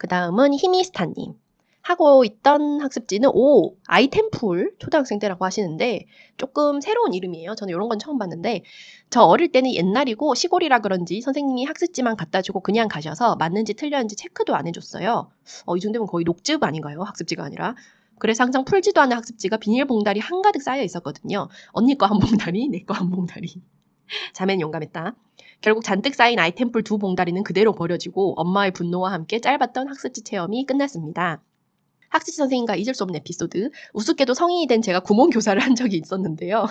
그 다음은 히미스타님. 하고 있던 학습지는 아이템풀 초등학생 때라고 하시는데 조금 새로운 이름이에요. 저는 이런 건 처음 봤는데 저 어릴 때는 옛날이고 시골이라 그런지 선생님이 학습지만 갖다 주고 그냥 가셔서 맞는지 틀렸는지 체크도 안 해줬어요. 이 정도면 거의 녹즙 아닌가요? 학습지가 아니라. 그래서 항상 풀지도 않은 학습지가 비닐봉다리 한가득 쌓여 있었거든요. 언니 거 한 봉다리, 내 거 한 봉다리. 자매는 용감했다. 결국 잔뜩 쌓인 아이템풀 2봉다리는 그대로 버려지고 엄마의 분노와 함께 짧았던 학습지 체험이 끝났습니다. 학습지 선생님과 잊을 수 없는 에피소드. 우습게도 성인이 된 제가 구몬교사를 한 적이 있었는데요.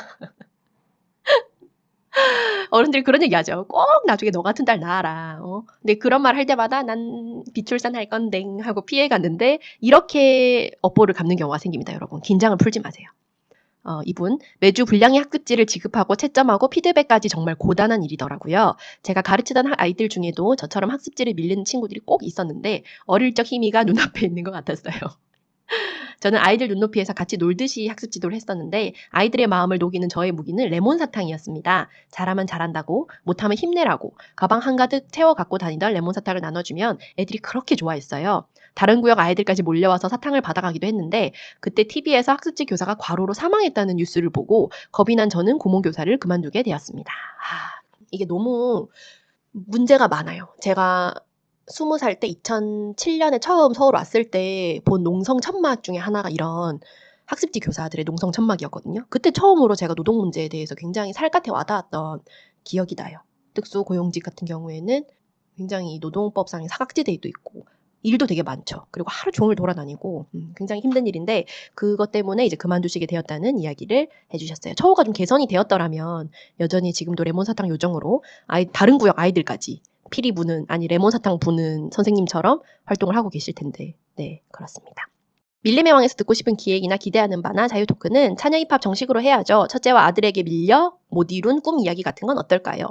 어른들이 그런 얘기 하죠. 꼭 나중에 너 같은 딸 낳아라. 근데 그런 말 할 때마다 난 비출산 할 건데 하고 피해 갔는데 이렇게 업보를 갚는 경우가 생깁니다. 여러분. 긴장을 풀지 마세요. 이분 매주 분량의 학습지를 지급하고 채점하고 피드백까지 정말 고단한 일이더라고요. 제가 가르치던 아이들 중에도 저처럼 학습지를 밀리는 친구들이 꼭 있었는데 어릴 적 희미가 눈앞에 있는 것 같았어요. 저는 아이들 눈높이에서 같이 놀듯이 학습 지도를 했었는데 아이들의 마음을 녹이는 저의 무기는 레몬 사탕이었습니다. 잘하면 잘한다고, 못하면 힘내라고 가방 한가득 채워 갖고 다니던 레몬 사탕을 나눠주면 애들이 그렇게 좋아했어요. 다른 구역 아이들까지 몰려와서 사탕을 받아가기도 했는데 그때 TV에서 학습지 교사가 과로로 사망했다는 뉴스를 보고 겁이 난 저는 고문교사를 그만두게 되었습니다. 이게 너무 문제가 많아요. 제가 20살 때 2007년에 처음 서울 왔을 때 본 농성 천막 중에 하나가 이런 학습지 교사들의 농성 천막이었거든요. 그때 처음으로 제가 노동 문제에 대해서 굉장히 살갗에 와닿았던 기억이 나요. 특수 고용직 같은 경우에는 굉장히 노동법상의 사각지대도 있고 일도 되게 많죠. 그리고 하루 종일 돌아다니고 굉장히 힘든 일인데 그것 때문에 이제 그만두시게 되었다는 이야기를 해주셨어요. 처우가 좀 개선이 되었더라면 여전히 지금도 레몬사탕 요정으로 다른 구역 아이들까지 피리 부는 레몬 사탕 부는 선생님처럼 활동을 하고 계실 텐데 네 그렇습니다. 밀림의 왕에서 듣고 싶은 기획이나 기대하는 바나 자유 토크는 자녀 입학 정식으로 해야죠. 첫째와 아들에게 밀려 못 이룬 꿈 이야기 같은 건 어떨까요?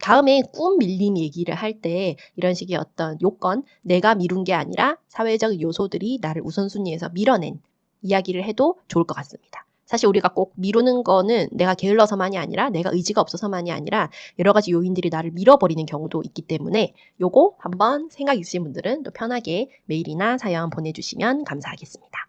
다음에 꿈 밀림 얘기를 할 때 이런 식의 어떤 요건, 내가 미룬 게 아니라 사회적 요소들이 나를 우선순위에서 밀어낸 이야기를 해도 좋을 것 같습니다. 사실 우리가 꼭 미루는 거는 내가 게을러서만이 아니라 내가 의지가 없어서만이 아니라 여러 가지 요인들이 나를 밀어버리는 경우도 있기 때문에 요거 한번 생각 있으신 분들은 또 편하게 메일이나 사연 보내주시면 감사하겠습니다.